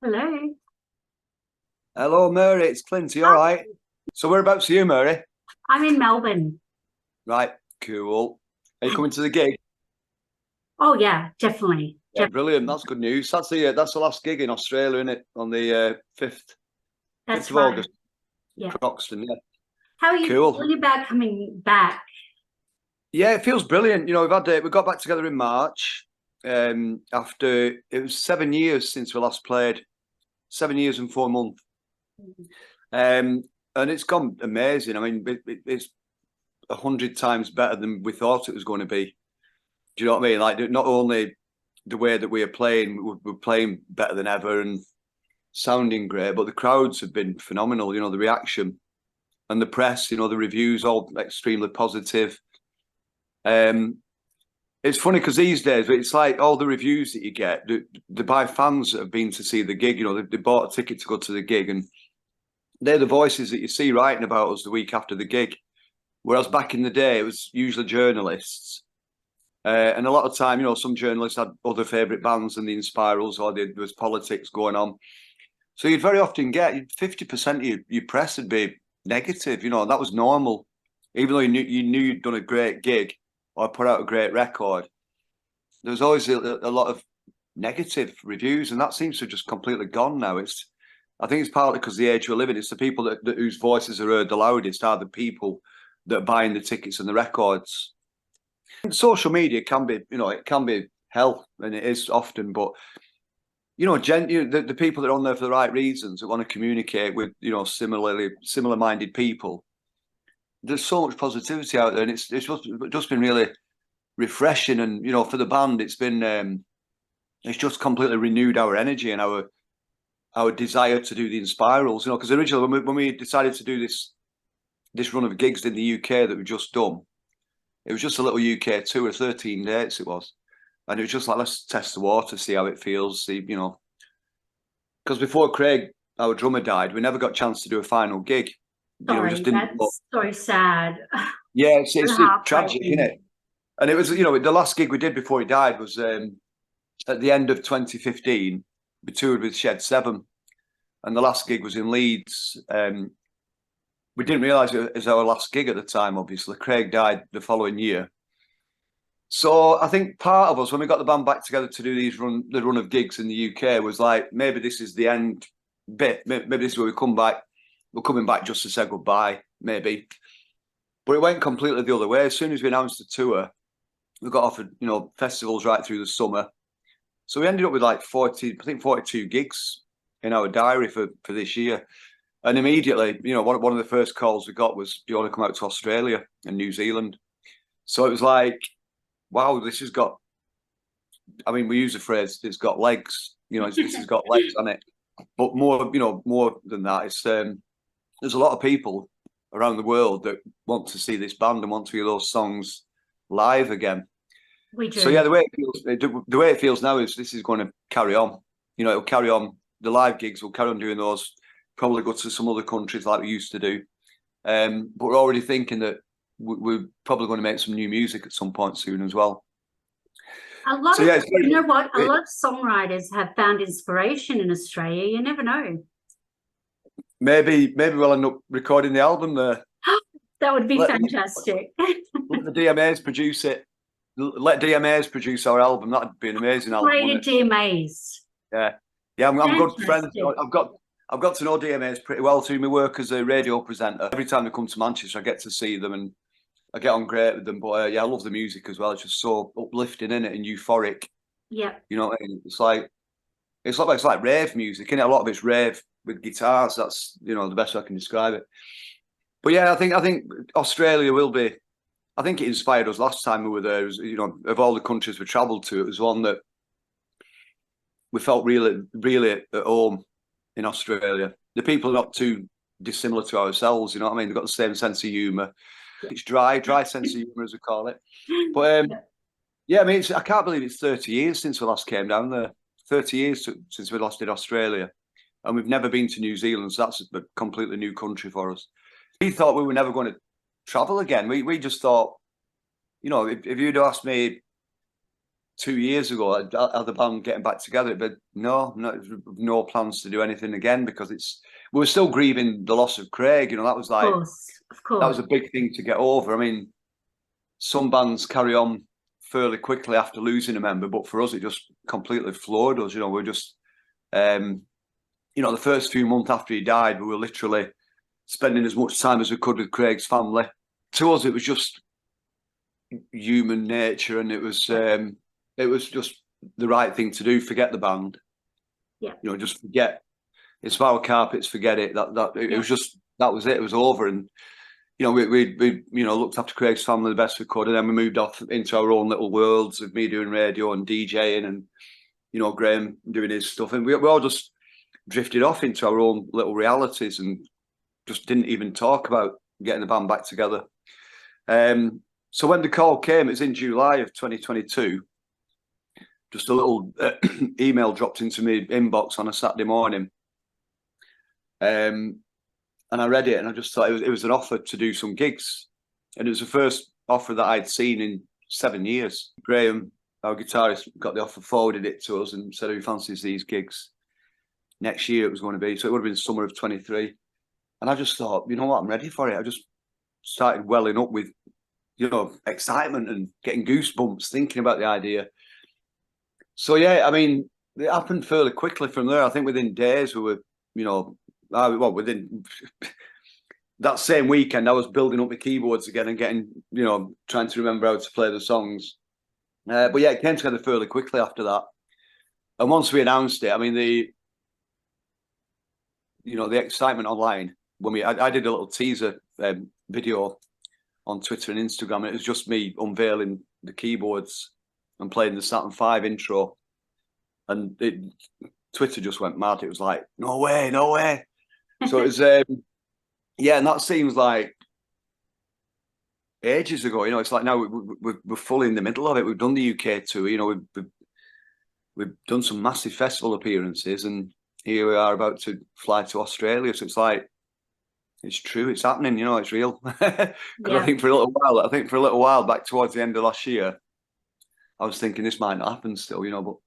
Hello. Hello, Mary. It's Clint. You all right? So whereabouts are you, Mary? I'm in Melbourne. Right, cool. Are you coming to the gig? Oh yeah, definitely. Yeah, brilliant. That's good news. That's the last gig in Australia, isn't it? On the fifth That's of right. August, Yeah. Croxton. Yeah, How are you cool. feeling about coming back? Yeah, it feels brilliant. You know, we got back together in March. After it was 7 years since we last played, 7 years and 4 months. Um, and it's gone amazing. I mean, it's 100 times better than we thought it was going to be. Do you know what I mean? Like, not only the way that we are playing, we're playing better than ever and sounding great, but the crowds have been phenomenal. You know, the reaction and the press, you know, the reviews, all extremely positive. It's funny because these days it's like all the reviews that you get, they're by fans that have been to see the gig. You know, they bought a ticket to go to the gig, and they're the voices that you see writing about us the week after the gig. Whereas back in the day, it was usually journalists. And a lot of time, you know, some journalists had other favourite bands than the Inspirals, or there was politics going on. So you'd very often get 50% of your press would be negative. You know, that was normal. Even though you knew you'd done a great gig or put out a great record, there was always a lot of negative reviews, and that seems to have just completely gone now. I think it's partly because the age we're living. It's the people that whose voices are heard the loudest are the people that are buying the tickets and the records. Social media can be, you know, it can be hell, and it is often. But you know, the people that are on there for the right reasons, that want to communicate with, you know, similar-minded people. There's so much positivity out there, and it's just been really refreshing. And you know, for the band, it's just completely renewed our energy and our desire to do the Inspirals. You know, because originally when we decided to do this run of gigs in the UK that we've just done, it was just a little UK tour, 13 dates it was. And it was just like, let's test the water, see how it feels, see, you know. Because before Craig, our drummer, died, we never got a chance to do a final gig. You know, we just Sorry, didn't. that's so sad. Yeah, So it's tragic, isn't heartbreaking. it? And it was, you know, the last gig we did before he died was at the end of 2015. We toured with Shed 7. And the last gig was in Leeds. We didn't realise it was our last gig at the time, obviously. Craig died the following year. So I think part of us, when we got the band back together to do the run of gigs in the UK, was like, maybe this is the end bit. Maybe this is where we come back. We're coming back just to say goodbye, maybe. But it went completely the other way. As soon as we announced the tour, we got offered, you know, festivals right through the summer. So we ended up with like 42 gigs in our diary for this year. And immediately, you know, one of the first calls we got was, do you want to come out to Australia and New Zealand? So it was like, wow, this has got, I mean, we use the phrase, it's got legs, you know, this has got legs on it. But more, you know, more than that, it's there's a lot of people around the world that want to see this band and want to hear those songs live again. We do. So yeah, the way it feels now is this is going to carry on. You know, it'll carry on. The live gigs will carry on doing those. Probably go to some other countries like we used to do. But we're already thinking that we're probably going to make some new music at some point soon as well. You know what? A lot of songwriters have found inspiration in Australia. You never know. Maybe we'll end up recording the album there. That would be fantastic. Let the DMAs produce it. Let DMAs produce our album. That'd be an amazing album. Created DMAs. Yeah, I'm good friends. I've got to know DMAs pretty well through my work as a radio presenter. Every time they come to Manchester, I get to see them and I get on great with them. But yeah, I love the music as well. It's just so uplifting, in it, and euphoric. Yeah. You know, it's like rave music, innit? A lot of it's rave with guitars. That's, you know, the best way I can describe it. But yeah, I think Australia will be. I think it inspired us last time we were there. It was, you know, of all the countries we travelled to, it was one that we felt really at home in Australia. The people are not too dissimilar to ourselves. You know what I mean? They've got the same sense of humour. It's dry sense of humour, as we call it. But yeah, I mean, I can't believe it's 30 years since we last came down there. 30 years since we last did Australia. and we've never been to New Zealand, so that's a completely new country for us. We thought we were never going to travel again. We just thought, you know, if you'd asked me 2 years ago, are the band getting back together? But no plans to do anything again, because we were still grieving the loss of Craig. You know, that was like, of course, that was a big thing to get over. I mean, some bands carry on fairly quickly after losing a member, but for us, it just completely floored us. You know, we're just, you know, the first few months after he died, we were literally spending as much time as we could with Craig's family. To us, it was just human nature, and it was just the right thing to do. Forget the band, you know, just forget Inspiral Carpets, forget it. It was just, that was it. It was over, and you know, we you know, looked after Craig's family the best we could, and then we moved off into our own little worlds of me doing radio and DJing, and you know, Graham doing his stuff, and we all just drifted off into our own little realities and just didn't even talk about getting the band back together. So when the call came, it was in July of 2022. Just a little email dropped into my inbox on a Saturday morning. And I read it, and I just thought it was an offer to do some gigs. And it was the first offer that I'd seen in 7 years. Graham, our guitarist, got the offer, forwarded it to us and said, who fancies these gigs? Next year it was going to be. So it would have been summer of 23. And I just thought, you know what, I'm ready for it. I just started welling up with, you know, excitement and getting goosebumps thinking about the idea. So, yeah, I mean, it happened fairly quickly from there. I think within days we were, you know, within that same weekend, I was building up my keyboards again and getting, you know, trying to remember how to play the songs. But yeah, it came together fairly quickly after that. And once we announced it, I mean, you know, the excitement online when I did a little teaser video on Twitter and Instagram, and it was just me unveiling the keyboards and playing the Saturn V intro, and Twitter just went mad. It was like, no way, no way. So it was, yeah, and that seems like ages ago. You know, it's like now we're fully in the middle of it. We've done the UK tour. You know, we've done some massive festival appearances, and here we are about to fly to Australia. So it's like, it's true, it's happening. You know, it's real. Because I think for a little while back towards the end of last year, I was thinking this might not happen still. You know,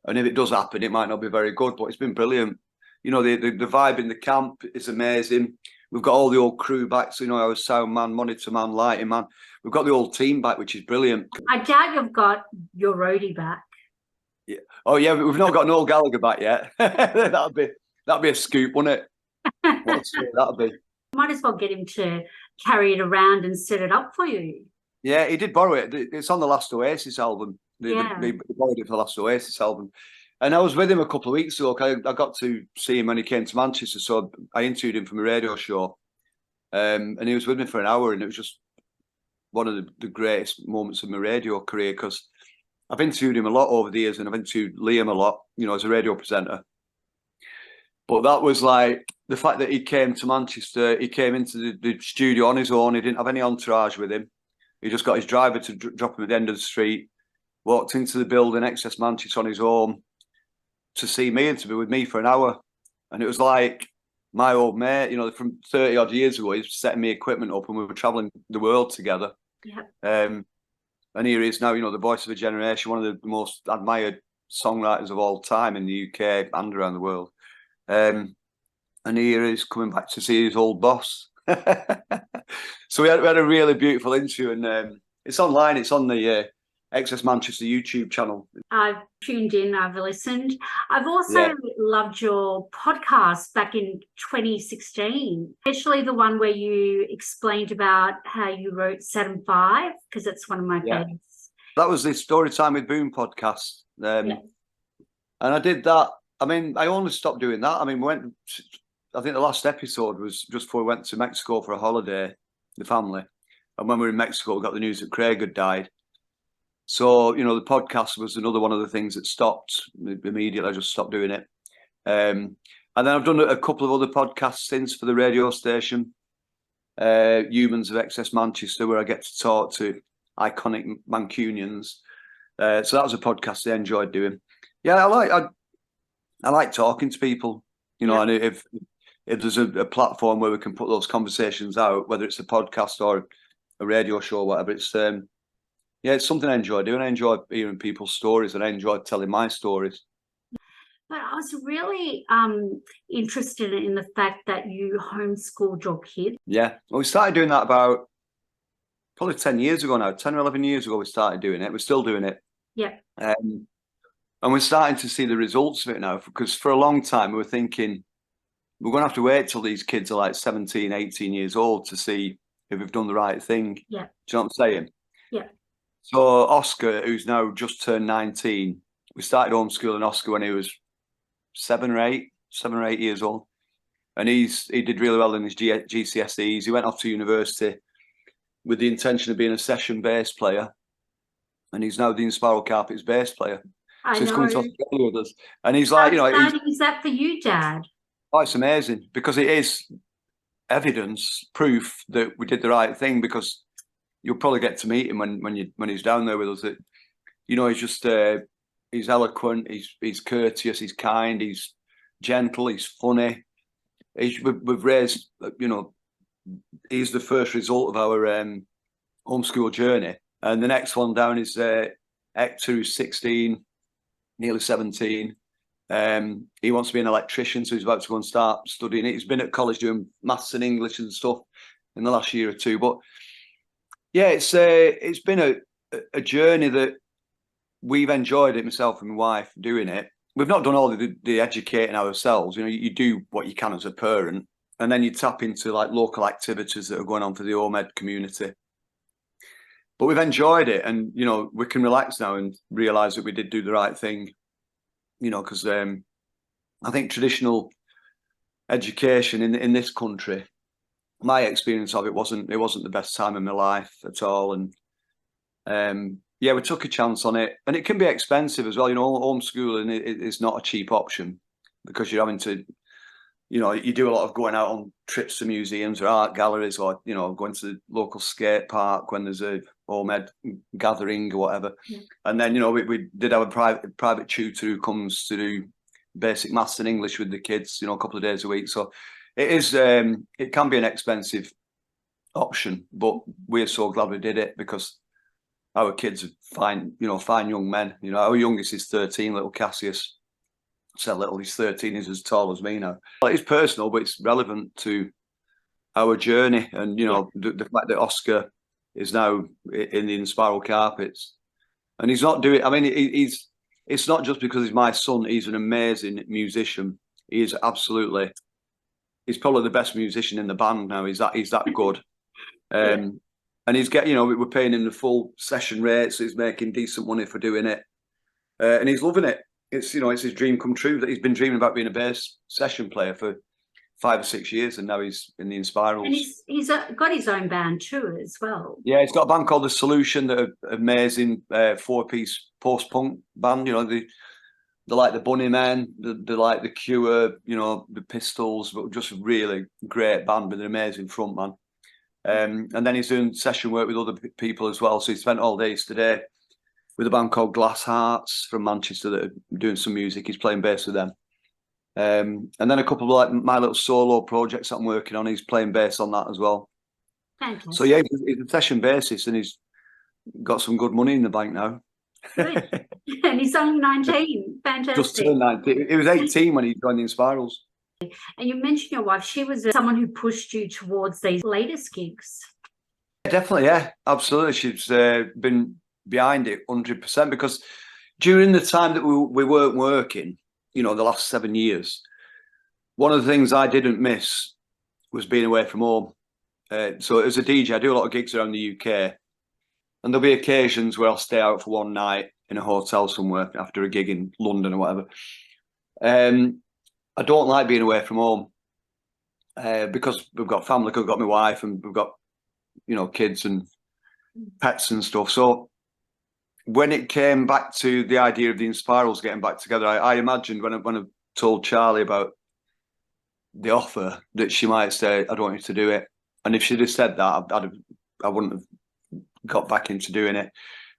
and if it does happen, it might not be very good. But it's been brilliant. You know, the vibe in the camp is amazing. We've got all the old crew back. So, you know, our sound man, monitor man, lighting man. We've got the old team back, which is brilliant. I doubt you've got your roadie back. Yeah. Oh yeah, we've not got Noel Gallagher back yet. that'd be a scoop, wouldn't it? That'd be. Might as well get him to carry it around and set it up for you. Yeah, he did borrow it. It's on the last Oasis album. They borrowed it for the last Oasis album. And I was with him a couple of weeks ago. I got to see him when he came to Manchester, so I interviewed him for my radio show. And he was with me for an hour, and it was just one of the greatest moments of my radio career, because I've interviewed him a lot over the years, and I've interviewed Liam a lot, you know, as a radio presenter. But that was like the fact that he came to Manchester, he came into the studio on his own. He didn't have any entourage with him. He just got his driver to drop him at the end of the street, walked into the building, Access Manchester, on his own, to see me and to be with me for an hour. And it was like my old mate, you know, from 30 odd years ago, he's setting me equipment up and we were traveling the world together. Yeah. And here he is now, you know, the voice of a generation, one of the most admired songwriters of all time in the UK and around the world. And here he's coming back to see his old boss. So we had a really beautiful interview, and it's online. It's on the Access Manchester YouTube channel. I've tuned in, I've listened. I've also loved your podcast back in 2016, especially the one where you explained about how you wrote Saturn V, because it's one of my favorites. That was the Story Time with Boon podcast. And I did that. I mean, I only stopped doing that. I mean, I think the last episode was just before we went to Mexico for a holiday, the family. And when we were in Mexico, we got the news that Craig had died. So, you know, the podcast was another one of the things that stopped immediately. I just stopped doing it. And then I've done a couple of other podcasts since for the radio station, Humans of Access Manchester, where I get to talk to iconic Mancunians. So that was a podcast I enjoyed doing. Yeah, I like talking to people. you know, and if there's a platform where we can put those conversations out, whether it's a podcast or a radio show or whatever, it's it's something I enjoy doing. I enjoy hearing people's stories, and I enjoy telling my stories. But I was really interested in the fact that you homeschooled your kids. Yeah, well, we started doing that about probably 10 years ago now. 10 or 11 years ago we started doing it. We're still doing it. Yeah. And we're starting to see the results of it now, because for a long time we were thinking we're going to have to wait till these kids are like 17, 18 years old to see if we've done the right thing. Yeah. Do you know what I'm saying? Yeah. So Oscar, who's now just turned 19, we started homeschooling Oscar when he was 7 or 8 years old. And he did really well in his GCSEs. He went off to university with the intention of being a session bass player. And he's now the Inspiral Carpets bass player. I So he's know. coming to Australia with us. And he's like, How exciting is that for you, Dad? Oh, it's amazing, because it is evidence, proof that we did the right thing, because you'll probably get to meet him when he's down there with us. That, you know, he's just he's eloquent, he's courteous, he's kind, he's gentle, he's funny. We've raised, you know, he's the first result of our homeschool journey. And the next one down is Hector, who's 16, nearly 17. He wants to be an electrician, so he's about to go and start studying it. He's been at college doing maths and English and stuff in the last year or two. But yeah, it's been a journey that we've enjoyed it, myself and my wife, doing it. We've not done all the educating ourselves. You know, you do what you can as a parent, and then you tap into like local activities that are going on for the home ed community. But we've enjoyed it, and you know, we can relax now and realise that we did do the right thing. You know, because I think traditional education in this country, my experience of it wasn't the best time of my life at all. And yeah, we took a chance on it, and it can be expensive as well. You know, homeschooling is not a cheap option, because you're having to, you know, you do a lot of going out on trips to museums or art galleries, or, you know, going to the local skate park when there's a home ed gathering or whatever. Yeah. And then, you know, we did have a private tutor who comes to do basic maths and English with the kids, you know, a couple of days a week. So it is, it can be an expensive option, but we're so glad we did it, because our kids are fine young men. You know, our youngest is 13, little Cassius. So little, he's 13, he's as tall as me now. It's personal, but it's relevant to our journey. And, you know, the fact that Oscar is now in the Inspiral Carpets, and he's not doing, I mean, it's not just because he's my son. He's an amazing musician. He is absolutely, he's probably the best musician in the band now. He's that good. And he's getting, you know, we're paying him the full session rate, so he's making decent money for doing it. And he's loving it. It's, you know, it's his dream come true. That he's been dreaming about being a bass session player for 5 or 6 years, and now he's in the Inspirals. And he's got his own band too as well. Yeah, he's got a band called The Solution, that are amazing 4-piece post-punk band. You know, they're like the Bunnymen, they're like the Cure, you know, the Pistols, but just a really great band with an amazing frontman. And then he's doing session work with other people as well. So he spent all day today with a band called Glass Hearts from Manchester that are doing some music. He's playing bass with them. And then a couple of like my little solo projects that I'm working on, he's playing bass on that as well. Fantastic. So yeah, he's a session bassist, and he's got some good money in the bank now. Good. And he's only 19. Fantastic. Just turned 19. He was 18 when he joined the Inspirals. And you mentioned your wife. She was someone who pushed you towards these latest gigs. Definitely, yeah, absolutely. She's been behind it 100%, because during the time that we weren't working, you know, the last 7 years, one of the things I didn't miss was being away from home. So as a DJ, I do a lot of gigs around the UK, and there'll be occasions where I'll stay out for one night in a hotel somewhere after a gig in London or whatever. I don't like being away from home, because we've got family, we've got my wife, and we've got, you know, kids and pets and stuff. So when it came back to the idea of the Inspirals getting back together, I imagined when I told Charlie about the offer that she might say, "I don't want you to do it." And if she'd have said that, I wouldn't have got back into doing it.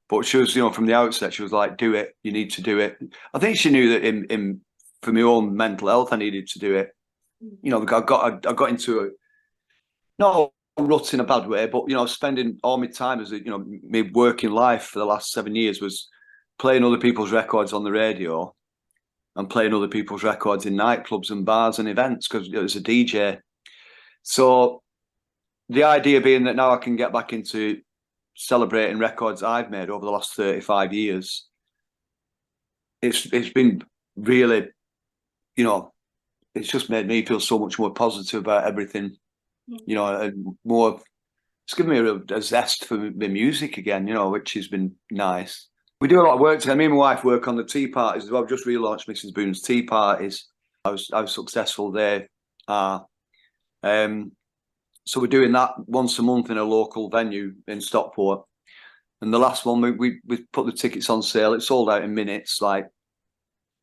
But she was, you know, from the outset, she was like, "Do it. You need to do it." I think she knew that for my own mental health, I needed to do it. You know, I got into a, not a rut in a bad way, but, you know, spending all my time as a, you know, my working life for the last 7 years was playing other people's records on the radio and playing other people's records in nightclubs and bars and events because it was a DJ. So the idea being that now I can get back into celebrating records I've made over the last 35 years, it's been really, you know, it's just made me feel so much more positive about everything, you know, and more, it's given me a zest for the music again, you know, which has been nice. We do a lot of work together. Me and my wife work on the tea parties as well. I've just relaunched Mrs. Boon's tea parties. I was successful there. So we're doing that once a month in a local venue in Stockport. And the last one, we put the tickets on sale. It sold out in minutes, like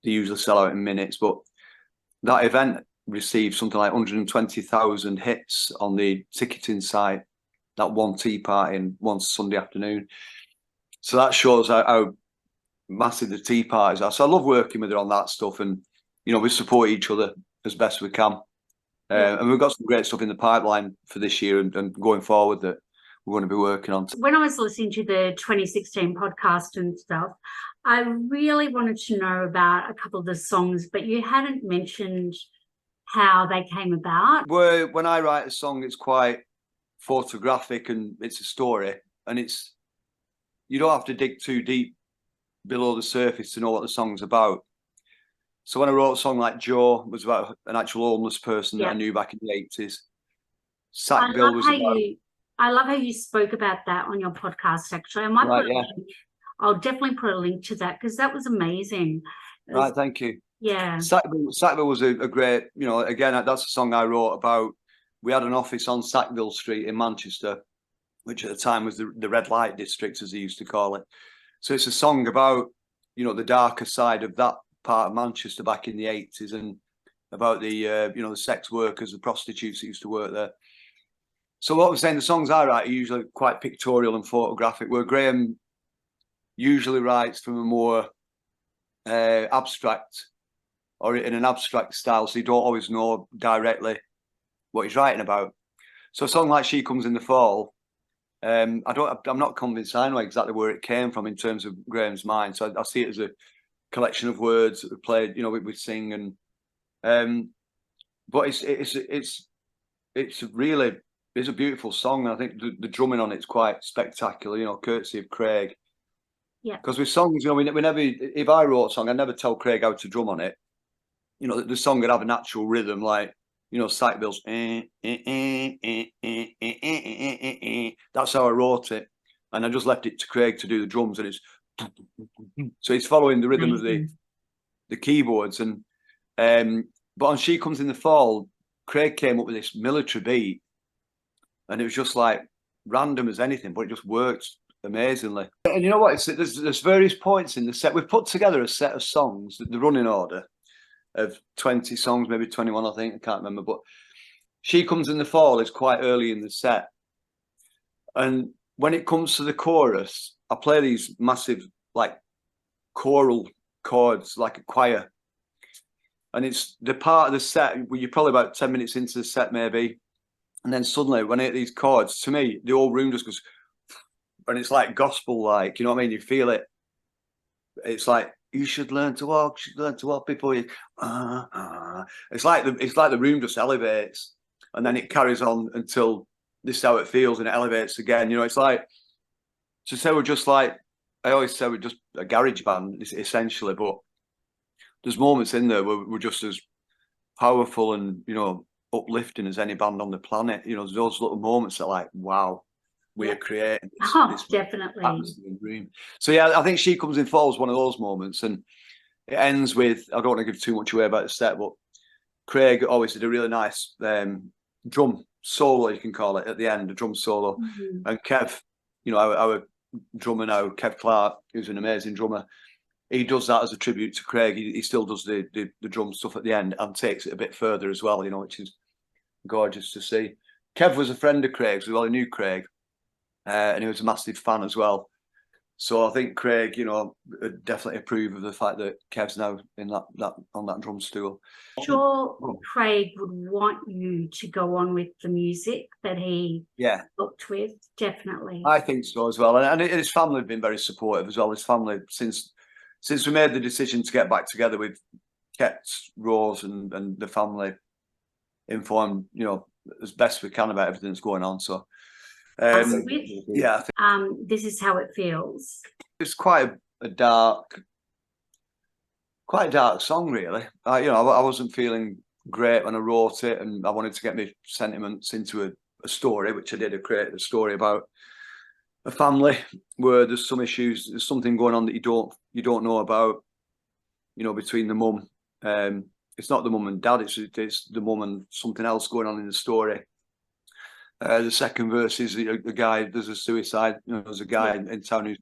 they usually sell out in minutes. But that event received something like 120,000 hits on the ticketing site, that one tea party in one Sunday afternoon. So that shows how massive the tea parties are. So I love working with her on that stuff. And, you know, we support each other as best we can. And we've got some great stuff in the pipeline for this year and going forward that we're going to be working on. When I was listening to the 2016 podcast and stuff, I really wanted to know about a couple of the songs, but you hadn't mentioned how they came about. When I write a song, it's quite photographic and it's a story. And you don't have to dig too deep below the surface to know what the song's about. So when I wrote a song like Joe, it was about an actual homeless person that I knew back in the 80s. Sackville was about... I love how you spoke about that on your podcast, actually. I might put a link. I'll definitely put a link to that because that was amazing. Right, thank you. Yeah. Sackville was a great, you know, again, that's a song I wrote about. We had an office on Sackville Street in Manchester, which at the time was the red light district, as they used to call it. So it's a song about, you know, the darker side of that part of Manchester back in the 80s and about the, you know, the sex workers, the prostitutes that used to work there. So what I was saying, the songs I write are usually quite pictorial and photographic, where Graham usually writes from a more abstract or in an abstract style, so you don't always know directly what he's writing about. So a song like She Comes in the Fall, I'm not convinced I know exactly where it came from in terms of Graham's mind. So I see it as a collection of words that we played, you know, we sing and but it's really, it's a beautiful song. I think the drumming on it's quite spectacular, you know, courtesy of Craig. Yeah. Because with songs, you know, we never, if I wrote a song, I'd never tell Craig how to drum on it. You know, the song would have a natural rhythm, like, you know, Sackville's. That's how I wrote it. And I just left it to Craig to do the drums, and it's so he's following the rhythm of the keyboards. And but on She Comes in the Fall, Craig came up with this military beat, and it was just like random as anything, but it just worked amazingly. And you know what? There's various points in the set. We've put together a set of songs, the running order of 20 songs, maybe 21, I think. I can't remember. But She Comes in the Fall is quite early in the set. And when it comes to the chorus, I play these massive, like, choral chords, like a choir. And it's the part of the set where you're probably about 10 minutes into the set, maybe. And then suddenly, when I hit these chords, to me, the whole room just goes, and it's like gospel-like, you know what I mean? You feel it. It's like, you should learn to walk before you. It's like the room just elevates, and then it carries on until this is how it feels, and it elevates again. You know, it's like, to say we're just like, I always say we're just a garage band, essentially, but there's moments in there where we're just as powerful and, you know, uplifting as any band on the planet. You know, those little moments that are like, wow, we are creating this definitely dream. So yeah, I think She Comes in Fall is one of those moments, and it ends with, I don't want to give too much away about the set, but Craig always did a really nice drum solo, you can call it, at the end, a drum solo. And Kev, you know, our drummer now, Kev Clark, who's an amazing drummer, he does that as a tribute to Craig. He still does the drum stuff at the end and takes it a bit further as well, you know, which is gorgeous to see. Kev was a friend of Craig's as well. He knew Craig, and he was a massive fan as well. So I think Craig, you know, would definitely approve of the fact that Kev's now in that on that drum stool. Sure, Craig would want you to go on with the music that he helped with, definitely. I think so as well, and his family have been very supportive as well. His family, since we made the decision to get back together, we've kept Rose and the family informed, you know, as best we can about everything that's going on. So This Is How It Feels. It's quite a dark song, really. I wasn't feeling great when I wrote it, and I wanted to get my sentiments into a story, which I did. I created a story about a family where there's some issues, there's something going on that you don't know about, you know, between the mum. It's not the mum and dad, it's the mum and something else going on in the story. The second verse is a guy, there's a suicide, you know, there's a guy in town who's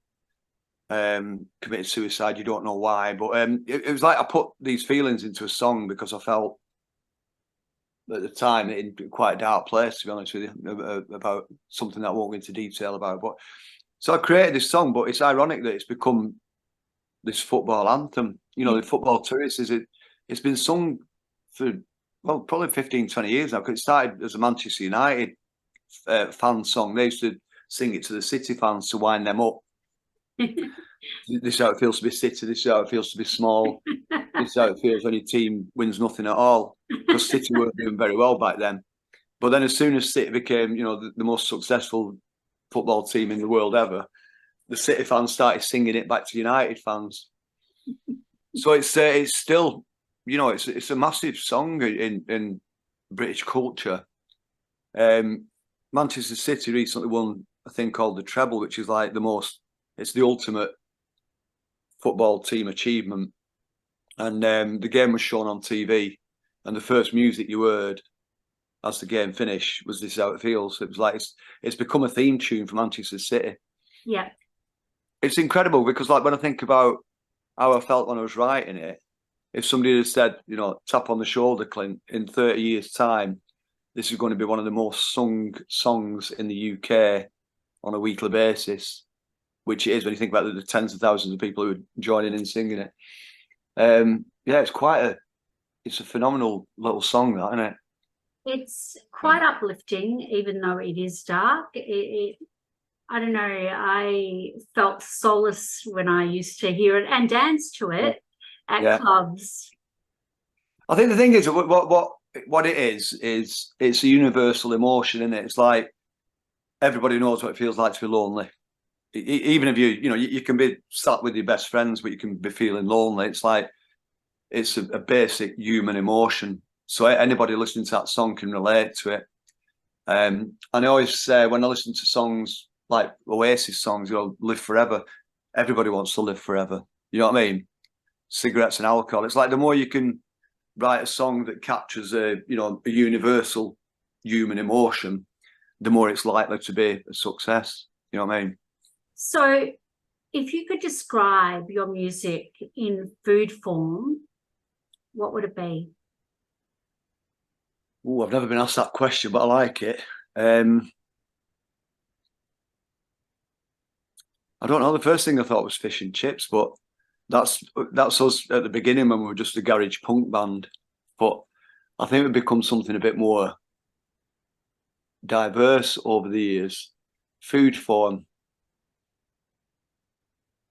committed suicide. You don't know why, but it was like I put these feelings into a song because I felt at the time in quite a dark place, to be honest with you, about something that I won't go into detail about. But so I created this song, but it's ironic that it's become this football anthem. You know, the football tourist it's been sung for, well, probably 15, 20 years now, because it started as a Manchester United fan song. They used to sing it to the City fans to wind them up. This is how it feels to be City. This is how it feels to be small. This is how it feels when your team wins nothing at all. Because City weren't doing very well back then. But then, as soon as City became, you know, the most successful football team in the world ever, the City fans started singing it back to United fans. So it's still, you know, it's a massive song in British culture. Manchester City recently won a thing called the treble, which is like it's the ultimate football team achievement. And the game was shown on TV, and the first music you heard as the game finished was This Is How It Feels. It was like it's become a theme tune for Manchester City. Yeah, it's incredible because, like, when I think about how I felt when I was writing it, if somebody had said, you know, tap on the shoulder, Clint, in 30 years' time, this is going to be one of the most sung songs in the UK on a weekly basis, which it is when you think about the tens of thousands of people who are joining in singing it. It's a phenomenal little song, that, isn't it? It's quite uplifting, even though it is dark. I don't know, I felt solace when I used to hear it and dance to it at clubs. I think the thing is, what it is it's a universal emotion, isn't it? It's like everybody knows what it feels like to be lonely. Even if you can be sat with your best friends, but you can be feeling lonely. It's like it's a basic human emotion. So anybody listening to that song can relate to it. And I always say, when I listen to songs like Oasis songs, you know, live forever. Everybody wants to live forever. You know what I mean? Cigarettes and alcohol. It's like the more you can write a song that captures a universal human emotion, the more it's likely to be a success. You know what I mean? So if you could describe your music in food form, what would it be? Oh, I've never been asked that question, but I like it. I don't know. The first thing I thought was fish and chips, but that's us at the beginning when we were just a garage punk band. But I think we've become something a bit more diverse over the years. Food form.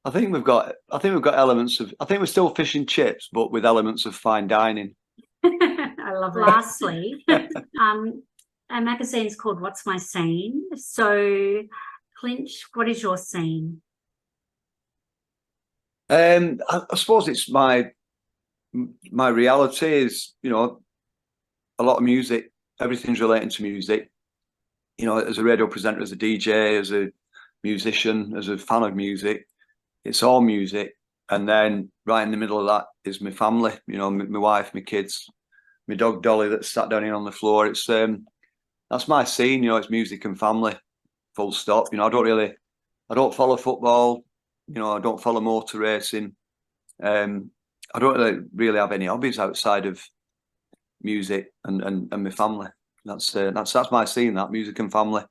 I think we've got elements of. I think we're still fish and chips, but with elements of fine dining. I love it. Lastly, our magazine is called What's My Scene? So, Clint, what is your scene? I suppose it's my reality is, you know, a lot of music. Everything's relating to music. You know, as a radio presenter, as a DJ, as a musician, as a fan of music, it's all music. And then right in the middle of that is my family. You know, my wife, my kids, my dog Dolly that's sat down here on the floor. It's that's my scene. You know, it's music and family. Full stop. You know, I don't follow football. You know, I don't follow motor racing. I don't really have any hobbies outside of music and my family. That's my scene. That music and family.